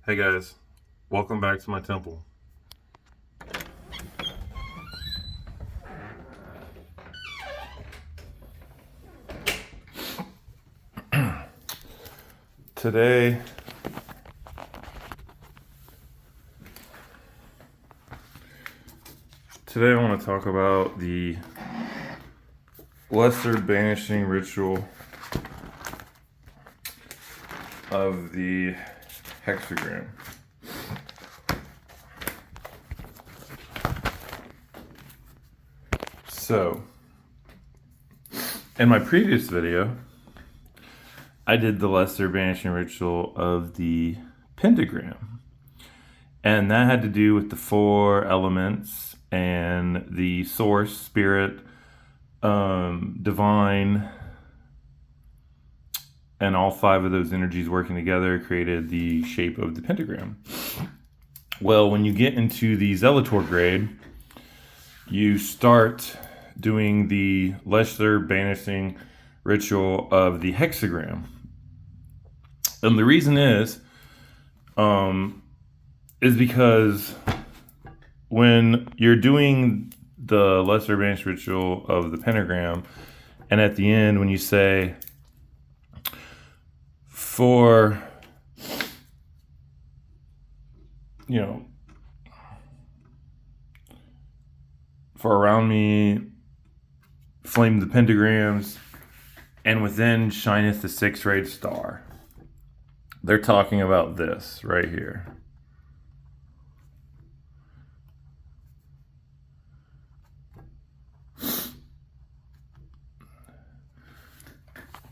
Hey guys, welcome back to my temple. Today, I want to talk about the lesser banishing ritual of the hexagram. So, in my previous video, I did the lesser banishing ritual of the pentagram. And that had to do with the 4 elements and the source, spirit, divine, and all 5 of those energies working together created the shape of the pentagram. Well, when you get into the Zelator grade, you start doing the lesser banishing ritual of the hexagram. And the reason is because when you're doing the lesser banish ritual of the pentagram, and at the end when you say for around me flame the pentagrams, and within shineth the 6-rayed star. They're talking about this right here.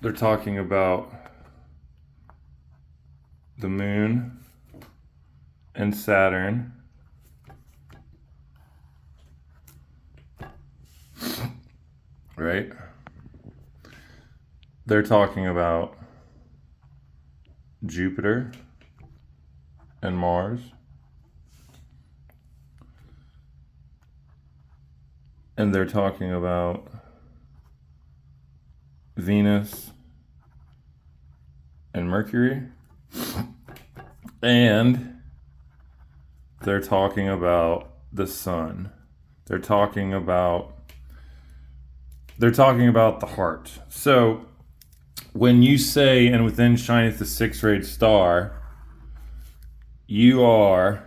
They're talking about the moon and Saturn, right? They're talking about Jupiter and Mars, and they're talking about Venus and Mercury, and they're talking about the sun. They're talking about the heart. So when you say, and within shineth the 6-rayed star, you are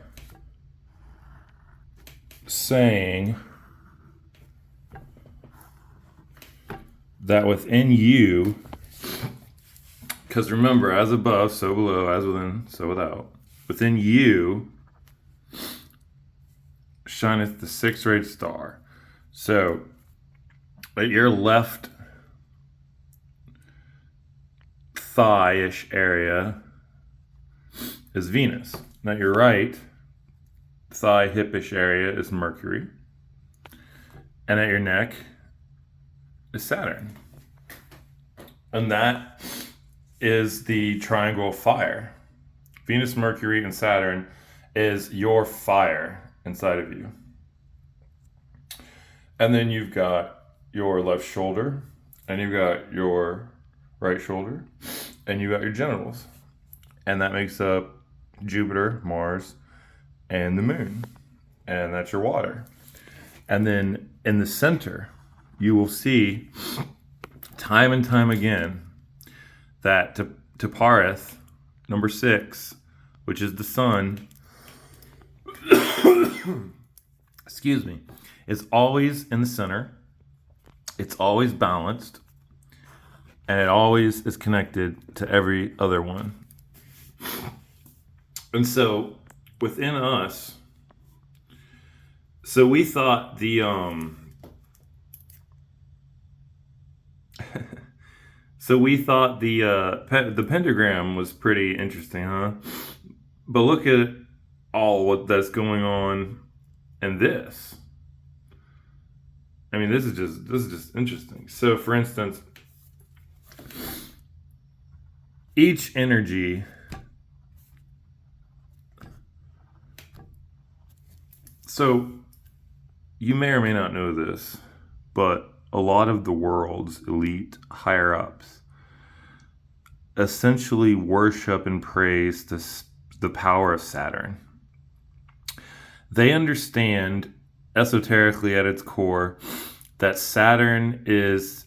saying that within you, because remember, as above, so below, as within, so without, within you shineth the 6-rayed star. So at your left thigh-ish area is Venus. Now your right thigh hip-ish area is Mercury. And at your neck is Saturn. And that is the triangle of fire. Venus, Mercury, and Saturn is your fire inside of you. And then you've got your left shoulder, and you've got your right shoulder, and you've got your genitals. And that makes up Jupiter, Mars, and the moon. And that's your water. And then in the center, you will see time and time again that Taparith, number 6, which is the sun, excuse me, is always in the center. It's always balanced, and it always is connected to every other one. And so within us, so we thought the the pentagram was pretty interesting, huh? But look at all what that's going on in this. I mean, this is just interesting. So, for instance, each energy so you may or may not know this, but a lot of the world's elite higher ups essentially worship and praise the power of Saturn. They understand esoterically at its core that Saturn is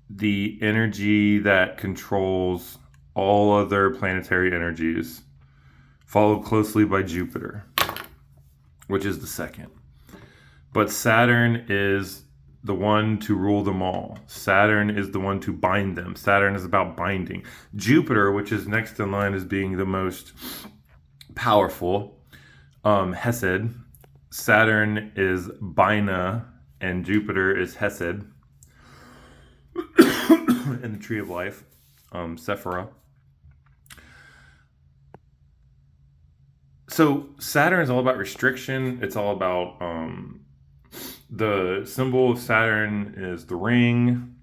the energy that controls all other planetary energies, followed closely by Jupiter, which is the second. But Saturn is the one to rule them all. Saturn is the one to bind them. Saturn is about binding. Jupiter, which is next in line as being the most powerful, Hesed. Saturn is Bina, and Jupiter is Hesed in the Tree of Life, Sephira. So Saturn is all about restriction. It's all about the symbol of Saturn is the ring.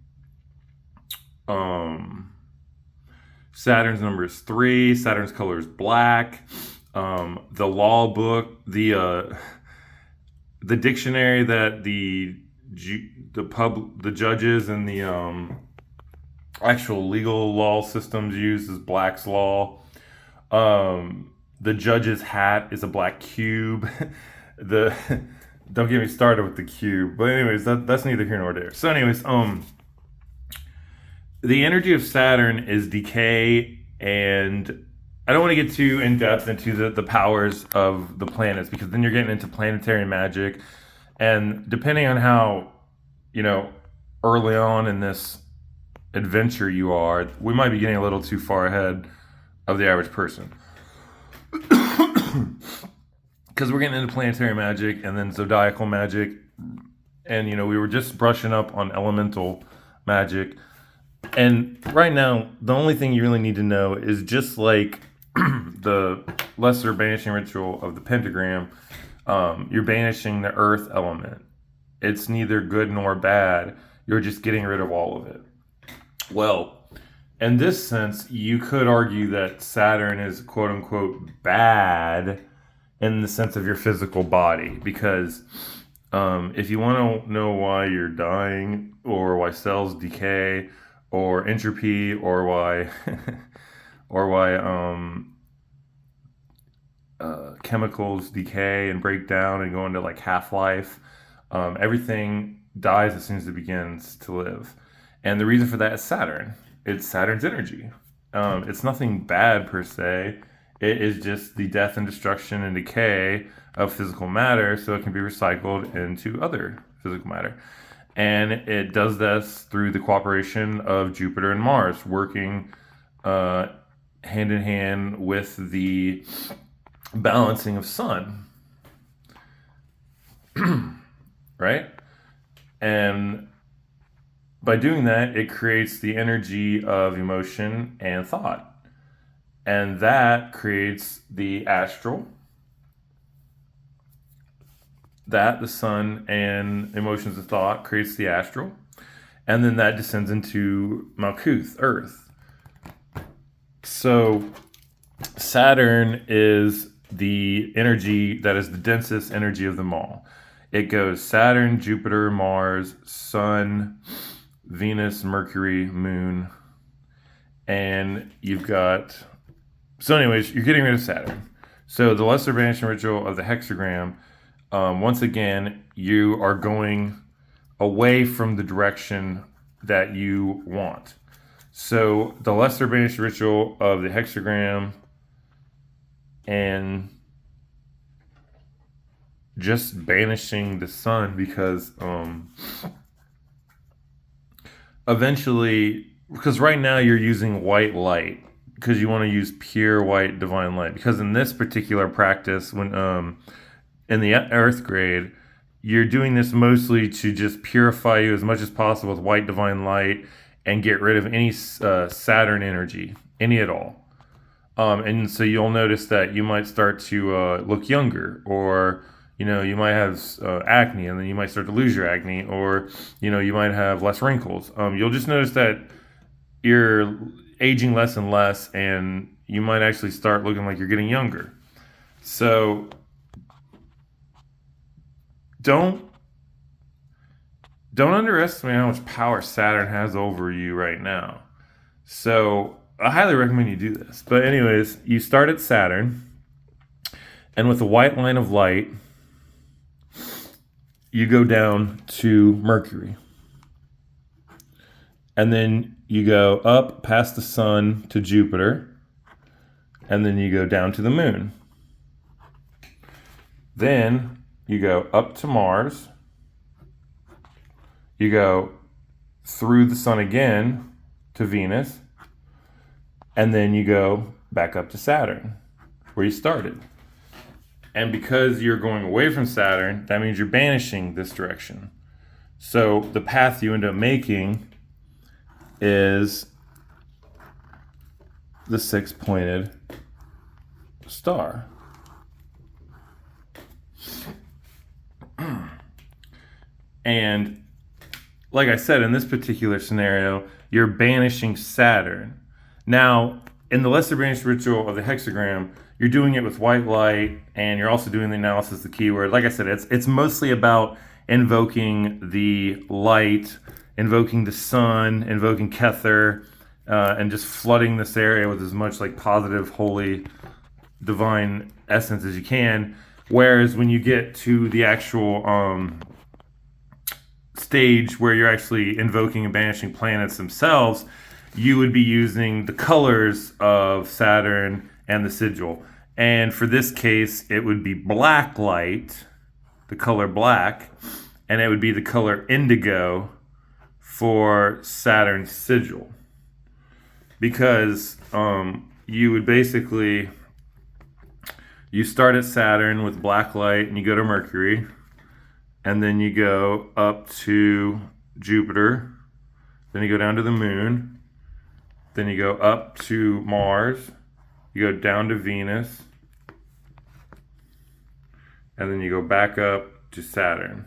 Saturn's number is 3. Saturn's color is black. The law book, the dictionary that the judges and the actual legal law systems use is Black's Law. The judge's hat is a black cube. Don't get me started with the cube. But anyways, that's neither here nor there. So anyways, the energy of Saturn is decay, and I don't want to get too in depth into the powers of the planets, because then you're getting into planetary magic, and depending on how, early on in this adventure you are, we might be getting a little too far ahead of the average person. Because we're getting into planetary magic and then zodiacal magic, and we were just brushing up on elemental magic. And right now, the only thing you really need to know is, just like the lesser banishing ritual of the pentagram, you're banishing the earth element. It's neither good nor bad. You're just getting rid of all of it. Well, in this sense, you could argue that Saturn is quote unquote bad in the sense of your physical body, because if you want to know why you're dying, or why cells decay, or entropy, or why chemicals decay and break down and go into like half-life, everything dies as soon as it begins to live. And the reason for that is Saturn. It's Saturn's energy. It's nothing bad per se. It is just the death and destruction and decay of physical matter, so it can be recycled into other physical matter. And it does this through the cooperation of Jupiter and Mars, working hand in hand with the balancing of Sun. Right? And by doing that, it creates the energy of emotion and thought. And that creates the astral. That, the sun and emotions of thought, creates the astral. And then that descends into Malkuth, Earth. So Saturn is the energy that is the densest energy of them all. It goes Saturn, Jupiter, Mars, Sun, Venus, Mercury, Moon, and you've got... So anyways, you're getting rid of Saturn. So the lesser banishing ritual of the hexagram, once again, you are going away from the direction that you want. So the lesser banishing ritual of the hexagram and just banishing the sun, because eventually, because right now you're using white light, because you want to use pure white divine light. Because in this particular practice, when in the earth grade, you're doing this mostly to just purify you as much as possible with white divine light and get rid of any Saturn energy, any at all. And so you'll notice that you might start to look younger, or you might have acne, and then you might start to lose your acne, or you might have less wrinkles. You'll just notice that you're aging less and less, and you might actually start looking like you're getting younger. So don't underestimate how much power Saturn has over you right now. So I highly recommend you do this. But anyways, you start at Saturn, and with a white line of light, you go down to Mercury. And then you go up past the sun to Jupiter, and then you go down to the moon. Then you go up to Mars. You go through the sun again to Venus, and then you go back up to Saturn, where you started. And because you're going away from Saturn, that means you're banishing this direction. So the path you end up making is the six-pointed star. And like I said, in this particular scenario, you're banishing Saturn. Now, in the lesser banished ritual of the hexagram, you're doing it with white light, and you're also doing the analysis, the keyword. Like I said, it's mostly about invoking the light, invoking the sun, invoking Kether, and just flooding this area with as much like positive, holy, divine essence as you can. Whereas when you get to the actual stage where you're actually invoking and banishing planets themselves, you would be using the colors of Saturn and the sigil. And for this case, it would be black light, the color black, and it would be the color indigo for Saturn's sigil. Because you would basically, you start at Saturn with black light and you go to Mercury, and then you go up to Jupiter, then you go down to the moon, then you go up to Mars, you go down to Venus, and then you go back up to Saturn.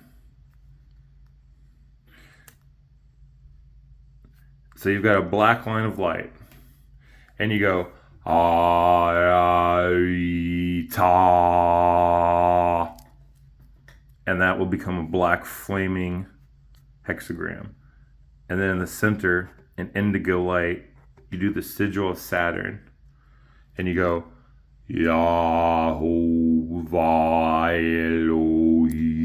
So you've got a black line of light, and you go ta, and that will become a black flaming hexagram. And then in the center, in indigo light, you do the sigil of Saturn, and you go Yahovah Elohim,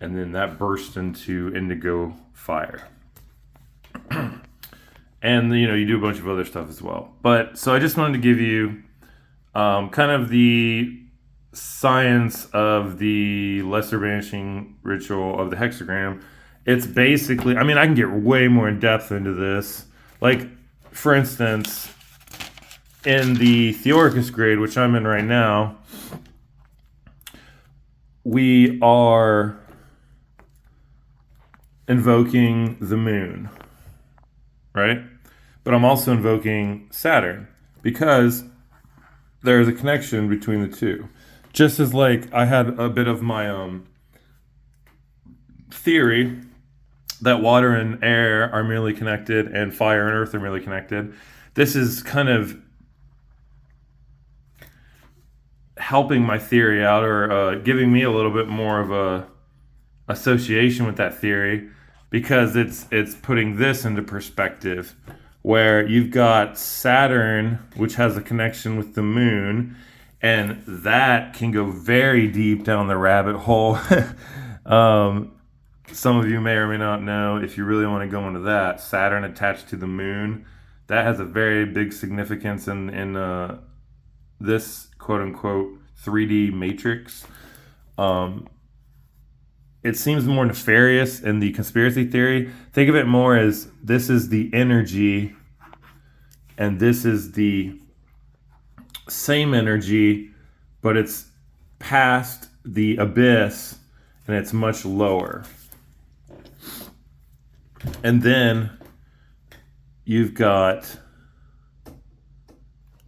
and then that bursts into indigo fire. And you do a bunch of other stuff as well. But so I just wanted to give you kind of the science of the lesser banishing ritual of the hexagram. It's basically, I can get way more in depth into this. Like, for instance, in the Theoricus grade, which I'm in right now, we are invoking the moon, right? But I'm also invoking Saturn because there is a connection between the two. Just as like I had a bit of my theory that water and air are merely connected and fire and earth are merely connected. This is kind of helping my theory out, or giving me a little bit more of a association with that theory, because it's putting this into perspective, where you've got Saturn, which has a connection with the moon, and that can go very deep down the rabbit hole. Some of you may or may not know, if you really want to go into that, Saturn attached to the moon, that has a very big significance in this quote-unquote 3D matrix. It seems more nefarious in the conspiracy theory. Think of it more as this is the energy and this is the same energy, but it's past the abyss and it's much lower. And then you've got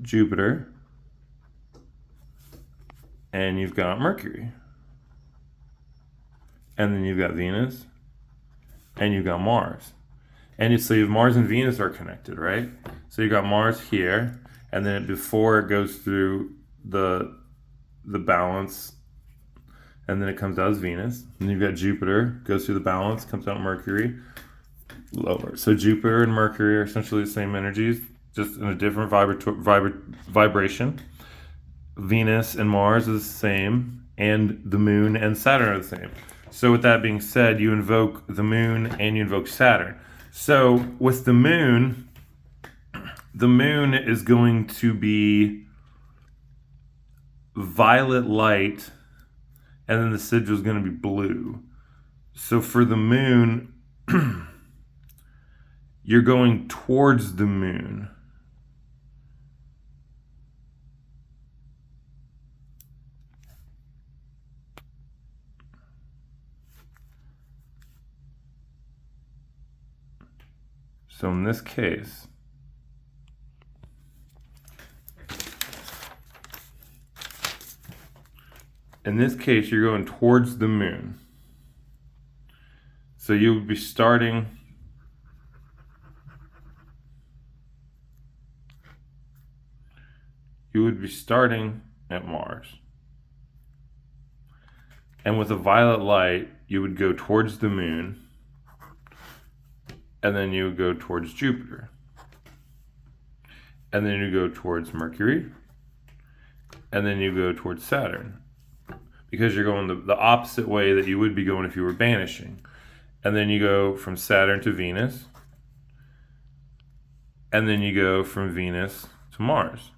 Jupiter and you've got Mercury. And then you've got Venus, and you've got Mars. And so you have Mars and Venus are connected, right? So you've got Mars here, and then before it goes through the balance, and then it comes out as Venus. And you've got Jupiter, goes through the balance, comes out Mercury. lower. So Jupiter and Mercury are essentially the same energies, just in a different vibration. Venus and Mars is the same, and the Moon and Saturn are the same. So with that being said, you invoke the Moon and you invoke Saturn. So with the Moon is going to be violet light, and then the sigil is going to be blue. So for the Moon, you're going towards the Moon. So in this case, you're going towards the Moon. So you would be starting at Mars. And with a violet light, you would go towards the Moon, and then you would go towards Jupiter. And then you go towards Mercury, and then you go towards Saturn, because you're going the opposite way that you would be going if you were banishing. And then you go from Saturn to Venus, and then you go from Venus to Mars.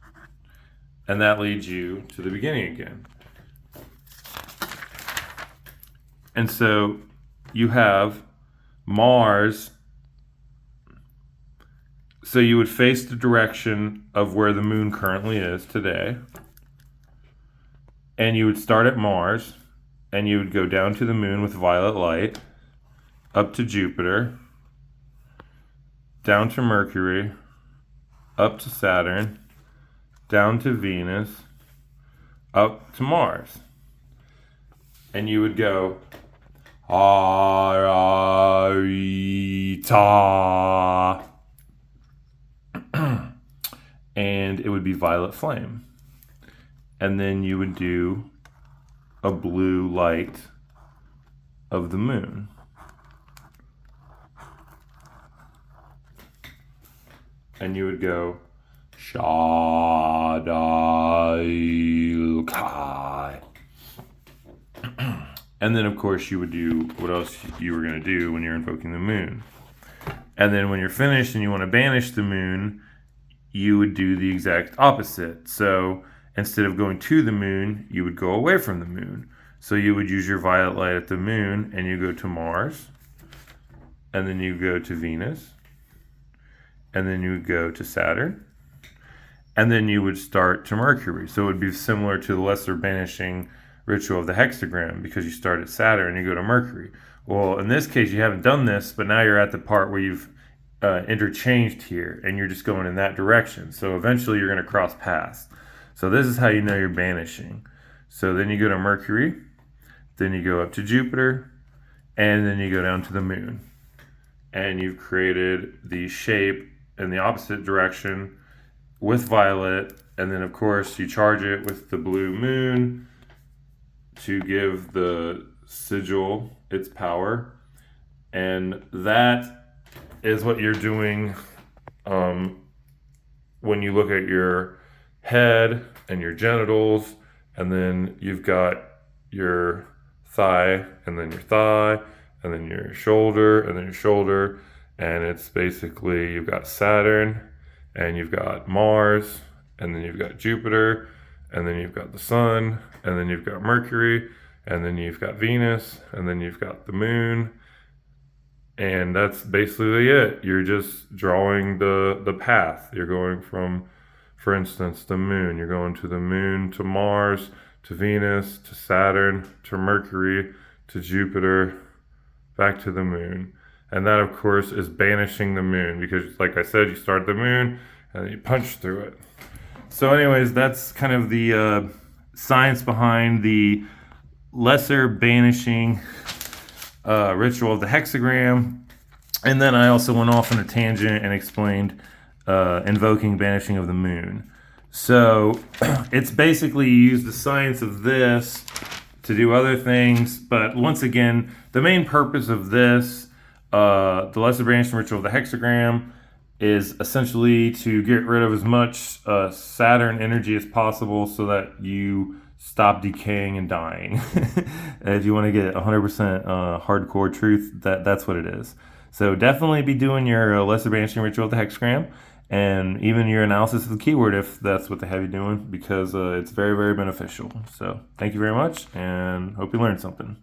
And that leads you to the beginning again. And so you have Mars. So you would face the direction of where the Moon currently is today. And you would start at Mars, and you would go down to the Moon with violet light, up to Jupiter, down to Mercury, up to Saturn, down to Venus, up to Mars. And you would go ta, and it would be violet flame. And then you would do a blue light of the Moon. And you would go Shaddai Kai. And then, of course, you would do what else you were going to do when you're invoking the Moon. And then when you're finished and you want to banish the Moon, you would do the exact opposite. So instead of going to the Moon, you would go away from the Moon. So you would use your violet light at the Moon, and you go to Mars, and then you go to Venus, and then you would go to Saturn, and then you would start to Mercury. So it would be similar to the lesser banishing ritual of the hexagram, because you start at Saturn and you go to Mercury. Well, in this case, you haven't done this, but now you're at the part where you've interchanged here, and you're just going in that direction. So eventually you're going to cross paths. So this is how you know you're banishing. So then you go to Mercury, then you go up to Jupiter, and then you go down to the Moon. And you've created the shape in the opposite direction with violet, and then of course you charge it with the blue moon to give the sigil its power. And that is what you're doing when you look at your head and your genitals, and then you've got your thigh, and then your thigh, and then your shoulder, and then your shoulder. And it's basically, you've got Saturn, and you've got Mars, and then you've got Jupiter, and then you've got the Sun, and then you've got Mercury, and then you've got Venus, and then you've got the Moon. And that's basically it. You're just drawing the path. You're going from, for instance, the Moon. You're going to the Moon, to Mars, to Venus, to Saturn, to Mercury, to Jupiter, back to the Moon. And that, of course, is banishing the Moon, because, like I said, you start at the Moon and then you punch through it. So anyways, that's kind of the science behind the lesser banishing ritual of the hexagram. And then I also went off on a tangent and explained invoking banishing of the Moon. So it's basically, you use the science of this to do other things. But once again, the main purpose of this The lesser banishing ritual of the hexagram is essentially to get rid of as much Saturn energy as possible so that you stop decaying and dying. If you want to get 100% hardcore truth, that's what it is. So definitely be doing your lesser banishing ritual of the hexagram, and even your analysis of the keyword if that's what they have you doing, because it's very, very beneficial. So thank you very much, and hope you learned something.